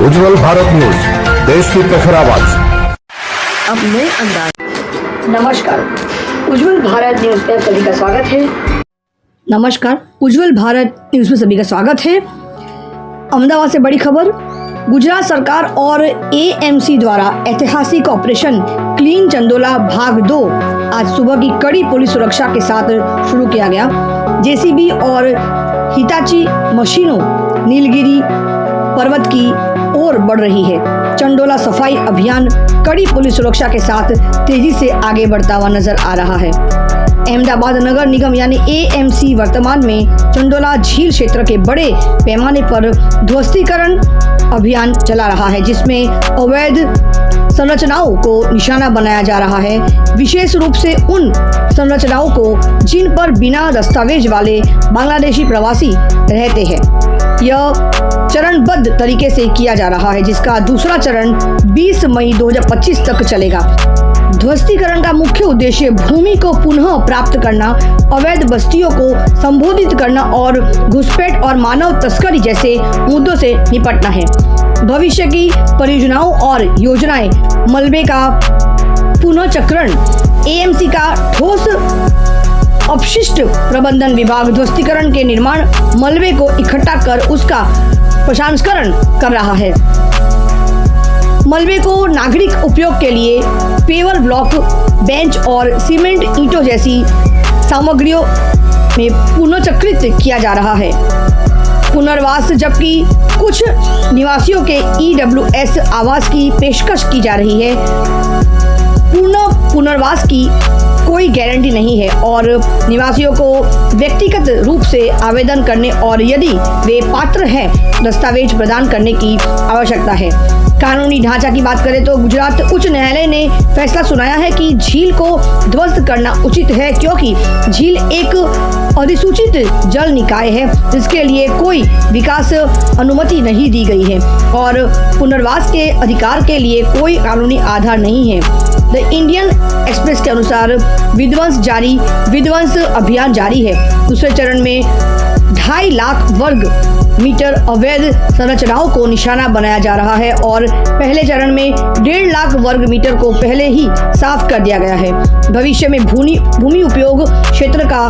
उज्जवल Bharat news, देश की प्रखर आवाज। अब नए अंदाज। नमस्कार, उज्जवल भारत न्यूज में सभी का स्वागत है। नमस्कार, उज्जवल भारत न्यूज में सभी का स्वागत है। अहमदाबाद से बड़ी खबर। गुजरात सरकार और एएमसी द्वारा ऐतिहासिक ऑपरेशन क्लीन चंदोला भाग 2 आज सुबह की कड़ी पुलिस सुरक्षा के साथ शुरू किया गया। जेसीबी और हिताची मशीनों नीलगिरी पर्वत की ओर बढ़ रही है। चंडोला सफाई अभियान कड़ी पुलिस सुरक्षा के साथ तेजी से आगे बढ़ता हुआ नजर आ रहा है। अहमदाबाद नगर निगम यानी एएमसी वर्तमान में चंडोला झील क्षेत्र के बड़े पैमाने पर ध्वस्तीकरण अभियान चला रहा है, जिसमें अवैध संरचनाओं को निशाना बनाया जा रहा है, विशेष रूप से उन संरचनाओं को जिन पर बिना दस्तावेज वाले बांग्लादेशी प्रवासी रहते हैं। यह चरणबद्ध तरीके से किया जा रहा है, जिसका दूसरा चरण 20 मई 2025 तक चलेगा। ध्वस्तीकरण का मुख्य उद्देश्य भूमि को पुनः प्राप्त करना, अवैध बस्तियों को संबोधित करना और घुसपैठ और मानव तस्करी जैसे मुद्दों से निपटना है। भविष्य की परियोजनाओं और योजनाएं, मलबे का पुनःचक्रण, एएमसी का ठोस अपशिष्ट प्रबंधन विभाग ध्वस्तीकरण के निर्माण मलबे को इकट्ठा कर उसका प्रसंस्करण कर रहा है। मलबे को नागरिक उपयोग के लिए पेवर ब्लॉक, बेंच और सीमेंट ईंटों जैसी सामग्रियों में पुनर्चक्रित किया जा रहा है। पुनर्वास, जबकि कुछ निवासियों के ईडब्ल्यूएस आवास की पेशकश की जा रही है। पुनर्वास की कोई गारंटी नहीं है और निवासियों को व्यक्तिगत रूप से आवेदन करने और यदि वे पात्र हैं दस्तावेज प्रदान करने की आवश्यकता है। कानूनी ढांचा की बात करें तो गुजरात उच्च न्यायालय ने फैसला सुनाया है कि झील को ध्वस्त करना उचित है, क्योंकि झील एक अधिसूचित जल निकाय है जिसके लिए कोई विकास अनुमति नहीं दी गई है और पुनर्वास के अधिकार के लिए कोई कानूनी आधार नहीं है। द इंडियन एक्सप्रेस के अनुसार विध्वंस अभियान जारी है। दूसरे चरण में 2.5 लाख वर्ग मीटर अवैध संरचनाओं को निशाना बनाया जा रहा है और पहले चरण में 1.5 लाख वर्ग मीटर को पहले ही साफ कर दिया गया है। भविष्य में भूमि उपयोग क्षेत्र का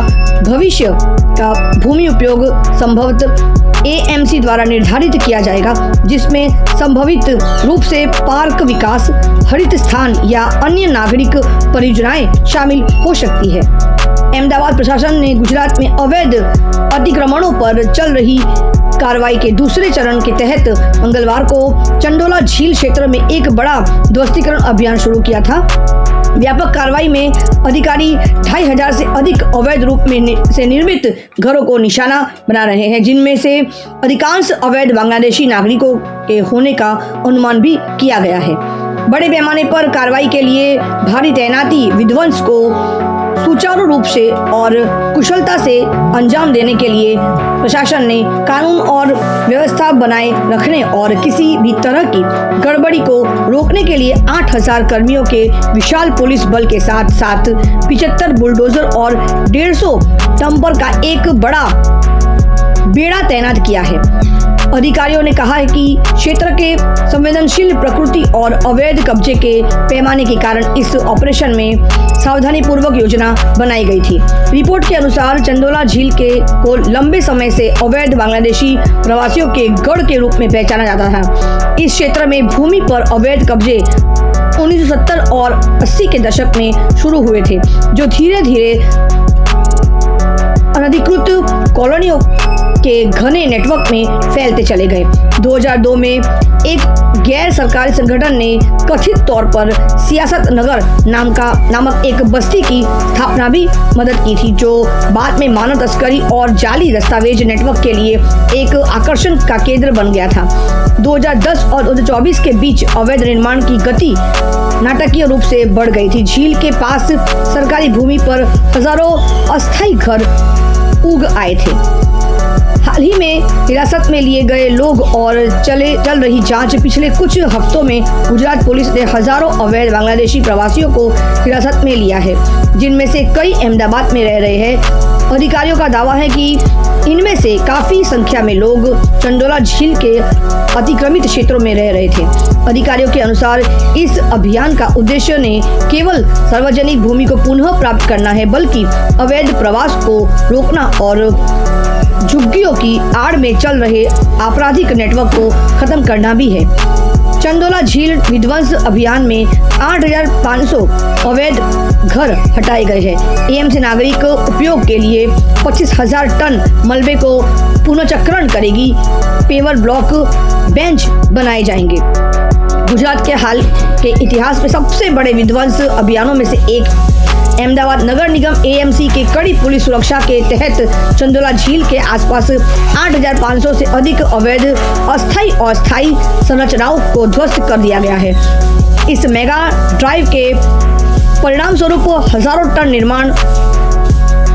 भूमि उपयोग संभवतः एएमसी द्वारा निर्धारित किया जाएगा, जिसमें संभावित रूप से पार्क विकास, हरित स्थान या अन्य नागरिक परियोजनाएं शामिल हो सकती है। अहमदाबाद प्रशासन ने गुजरात में अवैध अतिक्रमणों पर चल रही कार्रवाई के दूसरे चरण के तहत मंगलवार को चंडोला झील क्षेत्र में एक बड़ा ध्वस्तीकरण अभियान शुरू किया था। व्यापक कार्रवाई में अधिकारी 2500 से अधिक अवैध रूप से निर्मित घरों को निशाना बना रहे हैं, जिनमें से अधिकांश अवैध बांग्लादेशी नागरिकों के होने का अनुमान भी किया गया है। बड़े पैमाने पर कार्रवाई के लिए भारी तैनाती विध्वंस को सुचारू रूप से और कुशलता से अंजाम देने के लिए प्रशासन ने कानून और व्यवस्था बनाए रखने और किसी भी तरह की गड़बड़ी को रोकने के लिए 8000 कर्मियों के विशाल पुलिस बल के साथ 75 बुलडोजर और 150 डंपर का एक बड़ा बेड़ा तैनात किया है। अधिकारियों ने कहा है कि क्षेत्र के संवेदनशील प्रकृति और अवैध कब्जे के पैमाने के कारण इस ऑपरेशन में सावधानी पूर्वक योजना बनाई गई थी। रिपोर्ट के अनुसार चंदोला झील को लंबे समय से अवैध बांग्लादेशी प्रवासियों के गढ़ के रूप में पहचाना जाता था। इस क्षेत्र में भूमि पर अवैध कब्जे 1970 और 80 के दशक में शुरू हुए थे, जो धीरे धीरे अनधिकृत कॉलोनियों के घने नेटवर्क में फैलते चले गए। 2002 में एक गैर सरकारी संगठन ने कथित तौर पर सियासत नगर नामक एक बस्ती की स्थापना भी मदद की थी, जो बाद में मानव तस्करी और जाली दस्तावेज नेटवर्क के लिए एक आकर्षण का केंद्र बन गया था। 2010 और 2024 के बीच अवैध निर्माण की गति नाटकीय रूप से बढ़ गई थी। झील के पास सरकारी भूमि पर हजारों अस्थायी घर उग आए थे। हाल ही में हिरासत में लिए गए लोग और चल रही जांच पिछले कुछ हफ्तों में गुजरात पुलिस ने हजारों अवैध बांग्लादेशी प्रवासियों को हिरासत में लिया है, जिनमें से कई अहमदाबाद में रह रहे हैं। अधिकारियों का दावा है कि इनमें से काफी संख्या में लोग चंडोला झील के अतिक्रमित क्षेत्रों में रह रहे थे। अधिकारियों के अनुसार इस अभियान का उद्देश्य ने केवल सार्वजनिक भूमि को पुनः प्राप्त करना है, बल्कि अवैध प्रवास को रोकना और झुग्गियों की आड़ में चल रहे आपराधिक नेटवर्क को खत्म करना भी है। चंडोला झील विध्वंस अभियान में 8,500 अवैध घर हटाए गए हैं। एएमसी नागरिक उपयोग के लिए 25,000 टन मलबे को पुनर्चक्रण करेगी। पेवर ब्लॉक बेंच बनाए जाएंगे। गुजरात के हाल के इतिहास में सबसे बड़े विध्वंस अभियानों में से एक अहमदाबाद नगर निगम एएमसी के कड़ी पुलिस सुरक्षा के तहत चंडोला झील के आसपास 8,500 से अधिक अवैध अस्थायी और स्थायी संरचनाओं को ध्वस्त कर दिया गया है। इस मेगा ड्राइव के परिणाम स्वरूप हजारों टन निर्माण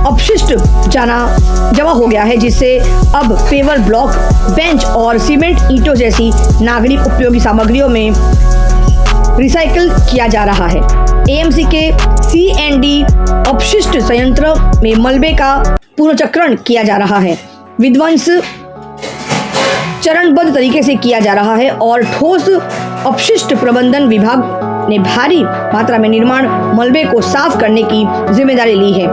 अपशिष्ट जमा हो गया है, जिससे अब पेवर ब्लॉक बेंच और सीमेंट ईंटों जैसी नागरिक उपयोगी सामग्रियों में रिसाइकिल किया जा रहा है। एएमसी के सीएनडी अपशिष्ट संयंत्र में मलबे का पुनर्चक्रण किया जा रहा है। विध्वंस चरणबद्ध तरीके से किया जा रहा है और ठोस अपशिष्ट प्रबंधन विभाग ने भारी मात्रा में निर्माण मलबे को साफ करने की जिम्मेदारी ली है।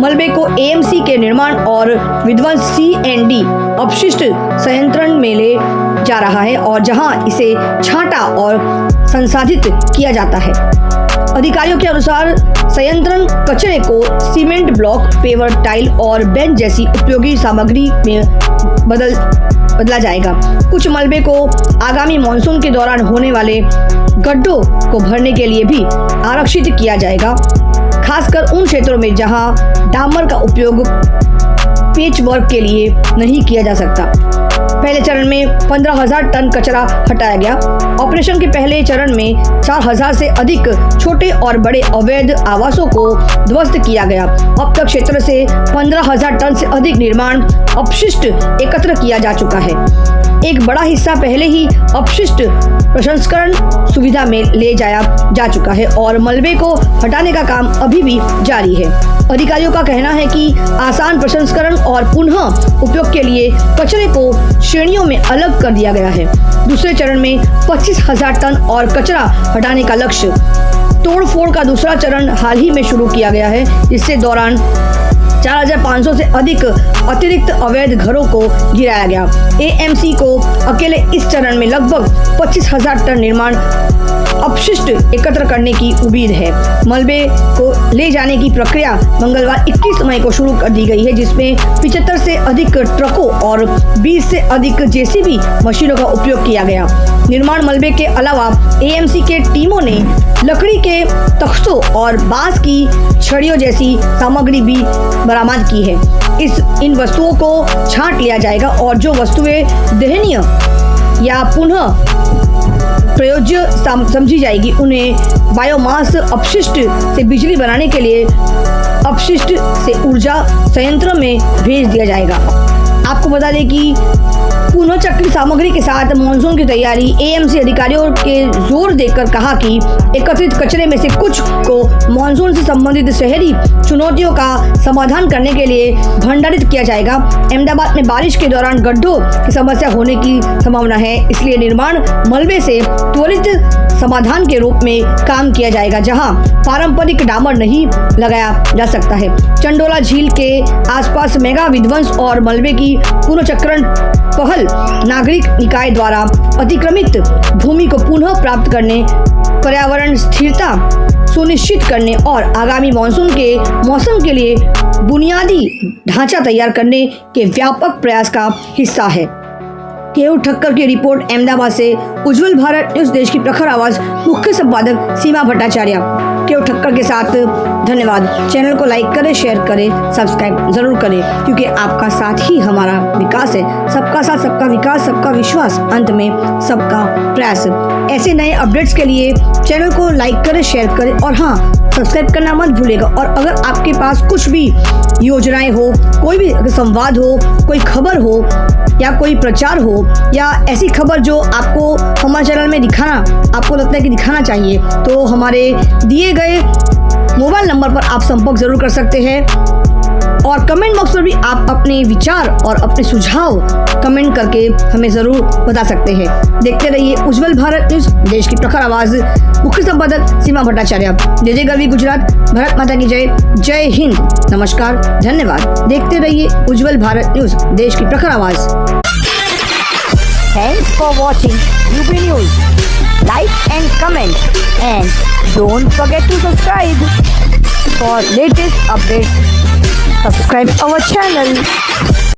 मलबे को एएमसी के निर्माण और विध्वंस सीएनडी अपशिष्ट संयंत्र में ले जा रहा है और जहां इसे छांटा और संसाधित किया जाता है। अधिकारियों के अनुसार संयंत्र कचरे को सीमेंट ब्लॉक, पेवर टाइल और बेंच जैसी उपयोगी सामग्री में बदला जाएगा। कुछ मलबे को आगामी मानसून के दौरान होने वाले गड्ढों को भरने के लिए भी आरक्षित किया जाएगा, खासकर उन क्षेत्रों में जहां डामर का उपयोग पेच वर्क के लिए नहीं किया जा सकता। पहले चरण में 15,000 टन कचरा हटाया गया। ऑपरेशन के पहले चरण में 4,000 से अधिक छोटे और बड़े अवैध आवासों को ध्वस्त किया गया। अब तक क्षेत्र से 15,000 टन से अधिक निर्माण अपशिष्ट एकत्र किया जा चुका है। एक बड़ा हिस्सा पहले ही अपशिष्ट प्रसंस्करण सुविधा में ले जाया जा चुका है और मलबे को हटाने का काम अभी भी जारी है। अधिकारियों का कहना है कि आसान प्रसंस्करण और पुनः उपयोग के लिए कचरे को श्रेणियों में अलग कर दिया गया है। दूसरे चरण में 25,000 टन और कचरा हटाने का लक्ष्य। तोड़फोड़ का दूसरा चरण हाल ही में शुरू किया गया है, जिससे दौरान 4,500 से अधिक अतिरिक्त अवैध घरों को गिराया गया। एएमसी को अकेले इस चरण में लगभग 25,000 टन निर्माण अपशिष्ट एकत्र करने की उम्मीद है। मलबे को ले जाने की प्रक्रिया मंगलवार 21 मई को शुरू कर दी गई है, जिसमें 75 से अधिक ट्रकों और 20 से अधिक जेसीबी मशीनों का उपयोग किया गया। निर्माण मलबे के अलावा एएमसी के टीमों ने लकड़ी के तख्तों और बांस की छड़ियों जैसी सामग्री भी बरामद की है। इन वस्तुओं को छांट लिया जाएगा और जो वस्तुएं दहनीय या पुनः प्रयोज्य समझी जाएगी, उन्हें बायोमास अपशिष्ट से बिजली बनाने के लिए अपशिष्ट से ऊर्जा संयंत्र में भेज दिया जाएगा। आपको बता दें कि पुनर्चक्रित सामग्री के साथ मानसून की तैयारी। एएमसी अधिकारियों के जोर देकर कहा कि एकत्रित कचरे में से कुछ को मानसून से संबंधित शहरी चुनौतियों का समाधान करने के लिए भंडारित किया जाएगा। अहमदाबाद में बारिश के दौरान गड्ढों की समस्या होने की संभावना है, इसलिए निर्माण मलबे से त्वरित समाधान के रूप में काम किया जाएगा, जहां पारंपरिक डामर नहीं लगाया जा सकता है। चंडोला झील के आसपास मेगा विध्वंस और मलबे की पुनर्चक्रण पहल नागरिक निकाय द्वारा अतिक्रमित भूमि को पुनः प्राप्त करने, पर्यावरण स्थिरता सुनिश्चित करने और आगामी मानसून के मौसम के लिए बुनियादी ढांचा तैयार करने के व्यापक प्रयास का हिस्सा है। केहू ठक्कर की रिपोर्ट अहमदाबाद से। उज्जवल भारत न्यूज देश की प्रखर आवाज। मुख्य संपादक सीमा भट्टाचार्य। केव ठक्कर के साथ धन्यवाद। चैनल को लाइक करें, शेयर करें, सब्सक्राइब जरूर करें, क्योंकि आपका साथ ही हमारा विकास है। सबका साथ, सबका विकास, सबका विश्वास, अंत में सबका प्रयास। ऐसे नए अपडेट्स के लिए चैनल को लाइक करें, शेयर करें और हाँ, सब्सक्राइब करना मत भूलिएगा। और अगर आपके पास कुछ भी योजनाएं हो, कोई भी संवाद हो, कोई खबर हो या कोई प्रचार हो या ऐसी खबर जो आपको हमारे चैनल में आपको लगता है कि दिखाना चाहिए, तो हमारे दिए गए मोबाइल नंबर पर आप संपर्क जरूर कर सकते हैं। और कमेंट बॉक्स पर भी आप अपने विचार और अपने सुझाव कमेंट करके हमें ज़रूर बता सकते हैं। देखते रहिए उज्जवल भारत न्यूज़, देश की प्रखर आवाज़। मुख्य संपादक सीमा भट्टाचार्य। जय जय गरवी गुजरात, भारत माता की जय। जय हिंद, नमस्कार, धन्यवाद। देखते रहिए उज्जवल भारत न्यूज़, देश की प्रखर आवाज़। Thanks for watching UP News. Like and comment, and don't forget to subscribe for latest updates. Subscribe our channel.